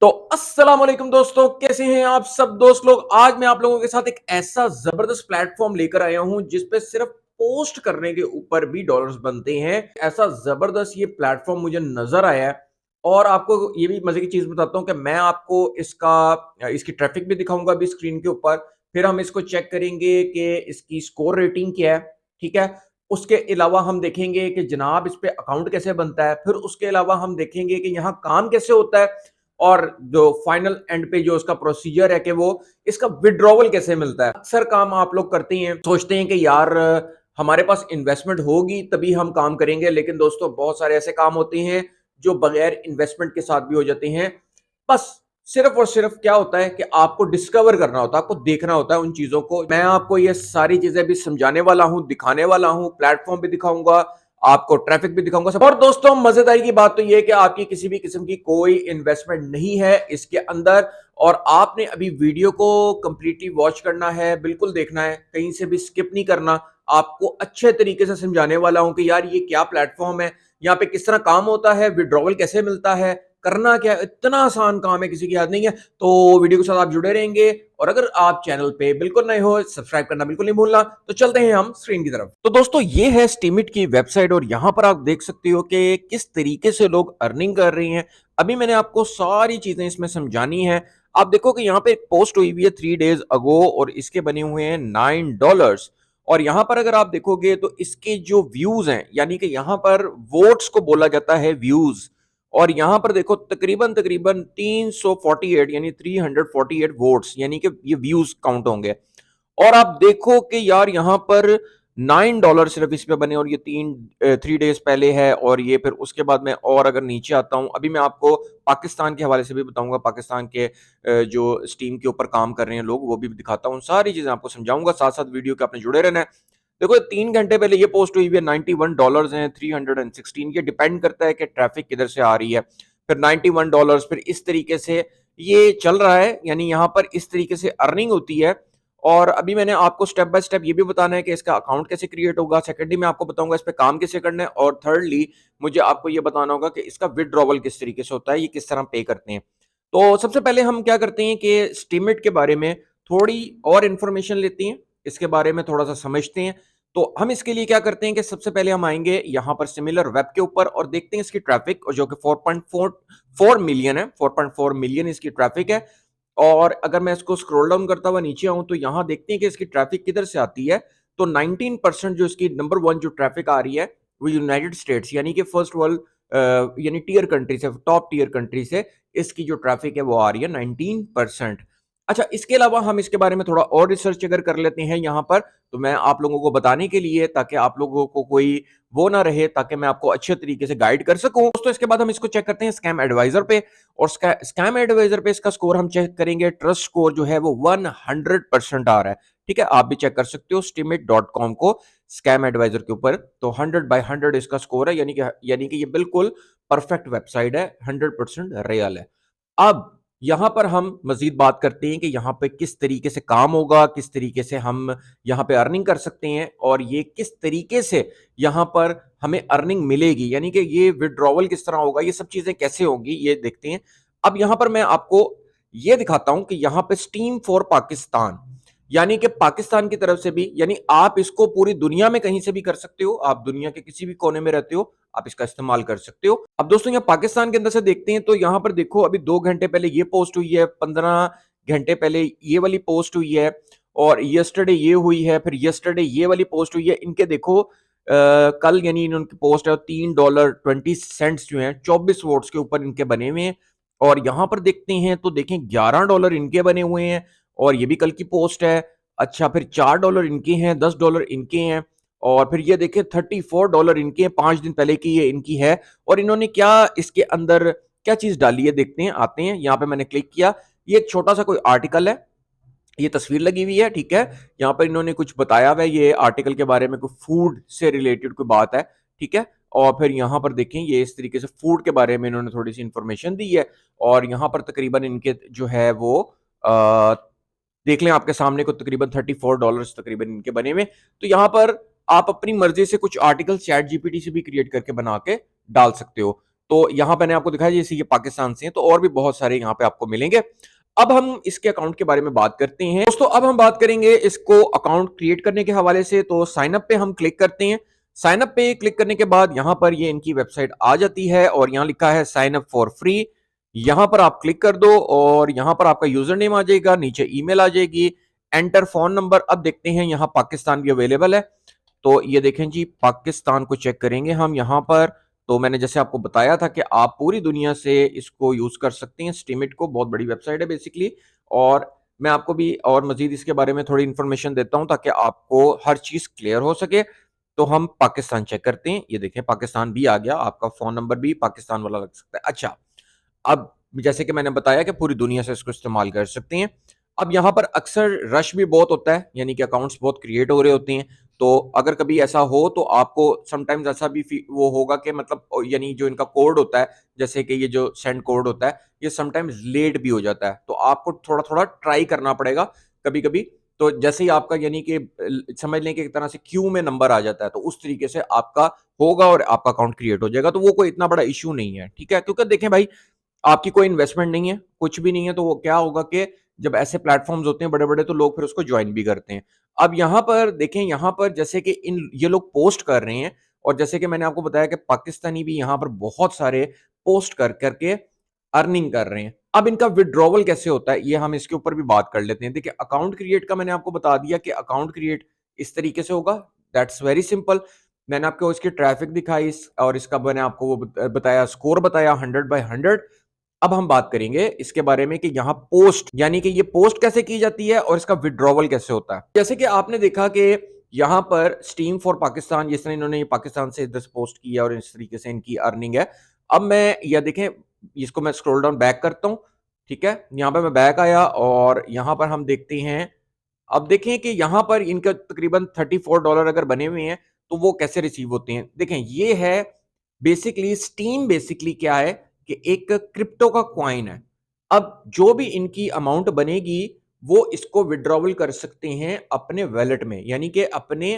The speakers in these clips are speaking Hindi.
तो अस्सलाम वालेकुम दोस्तों, कैसे हैं आप सब दोस्त लोग। आज मैं आप लोगों के साथ एक ऐसा जबरदस्त प्लेटफॉर्म लेकर आया हूं जिस पे सिर्फ पोस्ट करने के ऊपर भी डॉलर्स बनते हैं। ऐसा जबरदस्त ये प्लेटफॉर्म मुझे नजर आया है। और आपको ये भी मजे की चीज बताता हूं कि मैं आपको इसकी ट्रैफिक भी दिखाऊंगा अभी स्क्रीन के ऊपर। फिर हम इसको चेक करेंगे कि इसकी स्कोर रेटिंग क्या है। ठीक है। उसके अलावा हम देखेंगे कि जनाब इस पे अकाउंट कैसे बनता है। फिर उसके अलावा हम देखेंगे कि यहाँ काम कैसे होता है। और जो फाइनल एंड पे जो उसका प्रोसीजर है कि वो इसका विड्रॉवल कैसे मिलता है। अक्सर काम आप लोग करते हैं, सोचते हैं कि यार हमारे पास इन्वेस्टमेंट होगी तभी हम काम करेंगे, लेकिन दोस्तों बहुत सारे ऐसे काम होते हैं जो बगैर इन्वेस्टमेंट के साथ भी हो जाते हैं। बस सिर्फ और सिर्फ क्या होता है कि आपको डिस्कवर करना होता है, आपको देखना होता है उन चीजों को। मैं आपको ये सारी चीजें भी समझाने वाला हूं, दिखाने वाला हूं, प्लेटफॉर्म भी दिखाऊंगा, आपको ट्रैफिक भी दिखाऊंगा सब। और दोस्तों मजेदारी की बात तो ये है कि आपकी किसी भी किस्म की कोई इन्वेस्टमेंट नहीं है इसके अंदर। और आपने अभी वीडियो को कंप्लीटली वॉच करना है, बिल्कुल देखना है, कहीं से भी स्किप नहीं करना। आपको अच्छे तरीके से समझाने वाला हूं कि यार ये क्या प्लेटफॉर्म है, यहाँ पे किस तरह काम होता है, विड्रॉवल कैसे मिलता है, करना क्या है। इतना आसान काम है, किसी की याद नहीं है। तो वीडियो के साथ आप जुड़े रहेंगे। और अगर आप चैनल पे बिल्कुल नए हो, सब्सक्राइब करना बिल्कुल नहीं भूलना। तो चलते हैं हम स्क्रीन की तरफ। तो दोस्तों ये है स्टीमिट की वेबसाइट और यहाँ पर आप देख सकते हो कि किस तरीके से लोग अर्निंग कर रहे हैं। अभी मैंने आपको सारी चीजें इसमें समझानी है। आप देखो कि यहाँ पे एक पोस्ट हुई हुई है 3 days अगो और इसके बने हुए हैं $9। और यहाँ पर अगर आप देखोगे तो इसके जो व्यूज हैं, यानी कि यहाँ पर वोट्स को बोला जाता है व्यूज। और यहां पर देखो तकरीबन तकरीबन 348 यानी 348 वोट्स, यानी कि ये व्यूज काउंट होंगे। और आप देखो कि यार यहां पर $9 सिर्फ इस पे बने और ये 3 days पहले है। और ये फिर उसके बाद में और अगर नीचे आता हूं, अभी मैं आपको पाकिस्तान के हवाले से भी बताऊंगा, पाकिस्तान के जो स्टीम के ऊपर काम कर रहे हैं लोग वो भी दिखाता हूं, सारी चीजें आपको समझाऊंगा। साथ साथ वीडियो के आपने जुड़े रहना है। देखो 3 घंटे पहले ये पोस्ट हुई है, $91 हैं, 316। ये डिपेंड करता है कि ट्रैफिक किधर से आ रही है। फिर $91, फिर इस तरीके से ये चल रहा है, यानी यहाँ पर इस तरीके से अर्निंग होती है। और अभी मैंने आपको स्टेप बाय स्टेप ये भी बताना है कि इसका अकाउंट कैसे क्रिएट होगा। सेकेंडली मैं आपको बताऊंगा इस पे काम कैसे करना है। और थर्डली मुझे आपको ये बताना होगा कि इसका विड्रॉवल किस तरीके से होता है, ये किस तरह पे करते हैं। तो सबसे पहले हम क्या करते हैं कि स्टीमेट के बारे में थोड़ी और इंफॉर्मेशन लेते हैं, इसके बारे में थोड़ा सा समझते हैं। तो हम इसके लिए क्या करते हैं कि सबसे पहले हम आएंगे यहाँ पर सिमिलर वेब के ऊपर और देखते हैं इसकी ट्रैफिक, जो कि 4.4 मिलियन है। 4.4 मिलियन इसकी ट्रैफिक है। और अगर मैं इसको स्क्रॉल डाउन करता हुआ नीचे आऊं तो यहाँ देखते हैं कि इसकी ट्रैफिक किधर से आती है। तो 19% जो इसकी नंबर 1 जो ट्रैफिक आ रही है वो यूनाइटेड स्टेट्स, यानी कि फर्स्ट वर्ल्ड, यानी टीयर कंट्री से, टॉप टीयर कंट्री से इसकी जो ट्रैफिक है वो आ रही है 19%। अच्छा, इसके अलावा हम इसके बारे में थोड़ा और रिसर्च अगर कर लेते हैं यहाँ पर, तो मैं आप लोगों को बताने के लिए, ताकि आप लोगों को कोई वो ना रहे, ताकि मैं आपको अच्छे तरीके से गाइड कर सकूं। दोस्तों इसके बाद हम इसको चेक करते हैं स्कैम एडवाइजर पे। और स्कैम एडवाइजर पे इसका स्कोर हम चेक करेंगे। ट्रस्ट स्कोर जो है वो 100% आ रहा है। ठीक है, आप भी चेक कर सकते हो स्टीमेट.com को स्कैम एडवाइजर के ऊपर। तो 100/100 इसका स्कोर है, यानी कि ये बिल्कुल परफेक्ट वेबसाइट है, 100% रियल है। अब यहां पर हम मजीद बात करते हैं कि यहाँ पे किस तरीके से काम होगा, किस तरीके से हम यहाँ पे अर्निंग कर सकते हैं, और ये किस तरीके से यहाँ पर हमें अर्निंग मिलेगी, यानी कि ये विड्रॉवल किस तरह होगा, ये सब चीजें कैसे होंगी, ये देखते हैं। अब यहाँ पर मैं आपको ये दिखाता हूं कि यहाँ पे स्टीम फॉर पाकिस्तान, यानी कि पाकिस्तान की तरफ से भी, यानी आप इसको पूरी दुनिया में कहीं से भी कर सकते हो। आप दुनिया के किसी भी कोने में रहते हो, आप इसका इस्तेमाल कर सकते हो। अब दोस्तों यहाँ पाकिस्तान के अंदर से देखते हैं तो यहाँ पर देखो अभी 2 घंटे पहले ये पोस्ट हुई है, 15 घंटे पहले ये वाली पोस्ट हुई है, और यस्टरडे ये हुई है, फिर यस्टरडे ये वाली पोस्ट हुई है। इनके देखो कल यानी इनकी पोस्ट है $3.20 जो है 24 वोट्स के ऊपर इनके बने हुए हैं। और यहां पर देखते हैं तो देखें $11 इनके बने हुए हैं, और ये भी कल की पोस्ट है। अच्छा, फिर $4 इनके हैं, $10 इनके हैं, और फिर ये देखें $34 इनके हैं, 5 दिन पहले की ये इनकी है। और इन्होंने क्या इसके अंदर क्या चीज डाली है देखते हैं, आते हैं। यहाँ पे मैंने क्लिक किया, ये एक छोटा सा कोई आर्टिकल है, ये तस्वीर लगी हुई है। ठीक है, यहाँ पर इन्होंने कुछ बताया हुआ है, ये आर्टिकल के बारे में कोई फूड से रिलेटेड कोई बात है। ठीक है, और फिर यहाँ पर देखें ये इस तरीके से फूड के बारे में इन्होंने थोड़ी सी इंफॉर्मेशन दी है। और यहाँ पर तकरीबन इनके जो है वो देख लें आपके सामने को, तकरीबन $34 तकरीबन इनके बने हुए। तो यहाँ पर आप अपनी मर्जी से कुछ आर्टिकल चैट जीपीटी से भी क्रिएट करके बना के डाल सकते हो। तो यहाँ मैंने आपको दिखाया जैसे ये पाकिस्तान से हैं, तो और भी बहुत सारे यहाँ पे आपको मिलेंगे। अब हम इसके अकाउंट के बारे में बात करते हैं दोस्तों। अब हम बात करेंगे इसको अकाउंट क्रिएट करने के हवाले से। तो साइन अप पे हम क्लिक करते हैं। साइन अप पे क्लिक करने के बाद यहाँ पर ये इनकी वेबसाइट आ जाती है और यहाँ लिखा है साइन अप फॉर फ्री। यहाँ पर आप क्लिक कर दो और यहाँ पर आपका यूजर नेम आ जाएगा, नीचे ईमेल आ जाएगी, एंटर फोन नंबर। अब देखते हैं यहाँ पाकिस्तान भी अवेलेबल है, तो ये देखें जी पाकिस्तान को चेक करेंगे हम यहाँ पर। तो मैंने जैसे आपको बताया था कि आप पूरी दुनिया से इसको यूज कर सकते हैं। स्टीमिट को बहुत बड़ी वेबसाइट है बेसिकली, और मैं आपको भी और मजीद इसके बारे में थोड़ी इंफॉर्मेशन देता हूं ताकि आपको हर चीज क्लियर हो सके। तो हम पाकिस्तान चेक करते हैं, ये देखें पाकिस्तान भी आ गया, आपका फोन नंबर भी पाकिस्तान वाला लग सकता है। अच्छा, अब जैसे कि मैंने बताया कि पूरी दुनिया से इसको इस्तेमाल कर सकते हैं। अब यहाँ पर अक्सर रश भी बहुत होता है, यानी कि अकाउंट्स बहुत क्रिएट हो रहे होते हैं। तो अगर कभी ऐसा हो तो आपको समटाइम्स ऐसा भी वो होगा कि मतलब यानी जो इनका कोड होता है, जैसे कि ये जो सेंड कोड होता है, ये समटाइम्स लेट भी हो जाता है। तो आपको थोड़ा थोड़ा ट्राई करना पड़ेगा कभी कभी। तो जैसे ही आपका यानी कि समझ लें कि एक तरह से क्यू में नंबर आ जाता है, तो उस तरीके से आपका होगा और आपका अकाउंट क्रिएट हो जाएगा। तो वो कोई इतना बड़ा इश्यू नहीं है, ठीक है। क्योंकि देखें भाई, आपकी कोई इन्वेस्टमेंट नहीं है, कुछ भी नहीं है, तो वो क्या होगा कि जब ऐसे प्लेटफॉर्म्स होते हैं बड़े-बड़े, तो लोग फिर उसको ज्वाइन भी करते हैं। अब यहाँ पर देखें, यहाँ पर जैसे कि इन ये लोग पोस्ट कर रहे हैं, और जैसे कि मैंने आपको बताया कि पाकिस्तानी भी यहाँ पर बहुत सारे पोस्ट कर करके अर्निंग कर रहे हैं। अब इनका विड्रॉवल कैसे होता है, ये हम इसके ऊपर भी बात कर लेते हैं। देखिए, अकाउंट क्रिएट का मैंने आपको बता दिया कि अकाउंट क्रिएट इस तरीके से होगा, दैट्स वेरी सिंपल। मैंने आपको इसकी ट्रैफिक दिखाई और इसका मैंने आपको वो बताया, स्कोर बताया 100/100। अब हम बात करेंगे इसके बारे में कि यहाँ पोस्ट यानी कि ये पोस्ट कैसे की जाती है और इसका विड्रॉवल कैसे होता है। जैसे कि आपने देखा कि यहाँ पर स्टीम फॉर पाकिस्तान, जिस तरह इन्होंने पाकिस्तान से इधर पोस्ट किया और इस तरीके से इनकी अर्निंग है। अब मैं यह देखें, इसको मैं स्क्रॉल डाउन बैक करता हूँ, ठीक है। यहाँ पर मैं बैक आया और यहाँ पर हम देखते हैं। अब देखें कि यहाँ पर इनका तकरीबन $34 अगर बने हुए हैं, तो वो कैसे रिसीव होते हैं। देखें, ये है बेसिकली स्टीम। बेसिकली क्या है कि एक क्रिप्टो का कॉइन है। अब जो भी इनकी अमाउंट बनेगी, वो इसको विड्रॉवल कर सकते हैं अपने वैलेट में, यानी कि अपने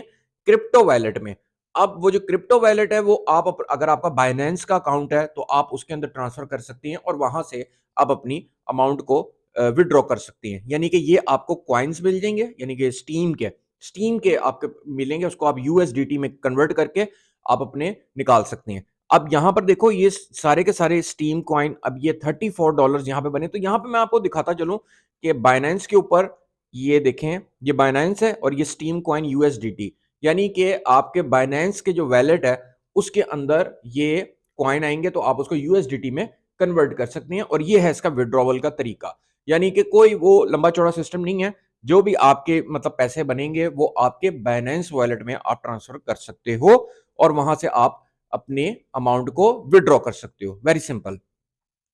क्रिप्टो वैलेट में। अब वो जो क्रिप्टो वैलेट है, वो आप अगर आपका बाइनेंस का अकाउंट है, तो आप उसके अंदर ट्रांसफर कर सकते हैं और वहां से आप अपनी अमाउंट को विड्रॉ कर सकते हैं। यानी कि ये आपको कॉइन्स मिल जाएंगे, यानी कि स्टीम के आपके मिलेंगे, उसको आप यूएसडीटी में कन्वर्ट करके आप अपने निकाल सकते हैं। अब यहाँ पर देखो, ये सारे के सारे स्टीम कॉइन, अब ये $34 यहाँ पे बने। तो यहाँ पे मैं आपको दिखाता चलूं कि बाइनेंस के ऊपर ये देखें, ये बाइनेंस है और ये स्टीम कॉइन यूएसडीटी, यानी कि आपके बाइनेंस के जो वैलेट है उसके अंदर ये कॉइन आएंगे, तो आप उसको यूएसडीटी में कन्वर्ट कर सकते हैं। और ये है इसका विड्रॉवल का तरीका, यानी कि कोई वो लंबा चौड़ा सिस्टम नहीं है। जो भी आपके मतलब पैसे बनेंगे, वो आपके बाइनेंस वॉलेट में आप ट्रांसफर कर सकते हो और वहां से आप अपने अमाउंट को विड्रॉ कर सकते हो। Very simple.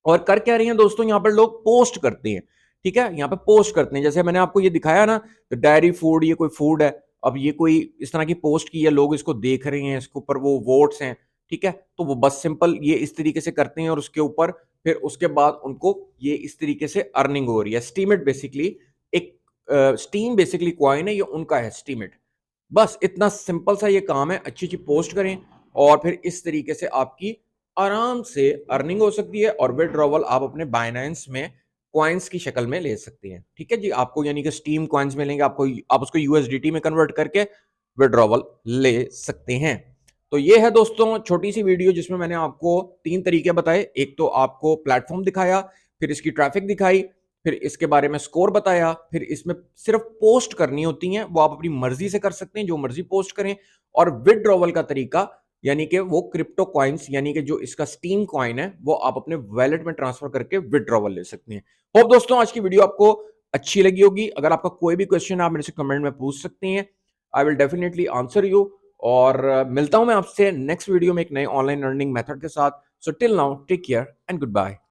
और कर क्या रही हैं दोस्तों, यहाँ पर लोग पोस्ट करते हैं, ठीक है। यहाँ पे पोस्ट करते हैं, जैसे मैंने आपको ये दिखाया ना, तो डायरी फूड, ये कोई फूड है। अब ये कोई इस तरह की पोस्ट की है, लोग इसको देख रहे हैं, इसके ऊपर वो वोट्स हैं, ठीक है। तो वो बस सिंपल ये इस तरीके से करते हैं और उसके ऊपर फिर उसके बाद उनको ये इस तरीके से अर्निंग हो रही है। स्टीमिट बेसिकली एक स्टीम बेसिकली कॉइन है, ये उनका है स्टीमिट। बस इतना सिंपल सा ये काम है, अच्छी अच्छी पोस्ट करें और फिर इस तरीके से आपकी आराम से अर्निंग हो सकती है और विड्रॉवल आप अपने बाइनेंस में कॉइन्स की शक्ल में ले सकते हैं, ठीक है जी। आपको यानी कि स्टीम कॉइन्स मिलेंगे, आपको आप उसको यूएसडीटी में कन्वर्ट करके विड्रॉवल ले सकते हैं। तो ये है दोस्तों छोटी सी वीडियो जिसमें मैंने आपको 3 तरीके बताए। एक तो आपको प्लेटफॉर्म दिखाया, फिर इसकी ट्रैफिक दिखाई, फिर इसके बारे में स्कोर बताया, फिर इसमें सिर्फ पोस्ट करनी होती हैं, वो आप अपनी मर्जी से कर सकते हैं, जो मर्जी पोस्ट करें। और विड्रॉवल का तरीका, यानी कि वो क्रिप्टो कॉइन्स, यानी कि जो इसका स्टीम कॉइन है, वो आप अपने वैलेट में ट्रांसफर करके विड्रॉवल ले सकते हैं। होप दोस्तों आज की वीडियो आपको अच्छी लगी होगी। अगर आपका कोई भी क्वेश्चन आप मेरे से कमेंट में पूछ सकते हैं, I will definitely answer you. और मिलता हूं मैं आपसे नेक्स्ट वीडियो में एक नए ऑनलाइन अर्निंग मेथड के साथ। So till now take care and good bye.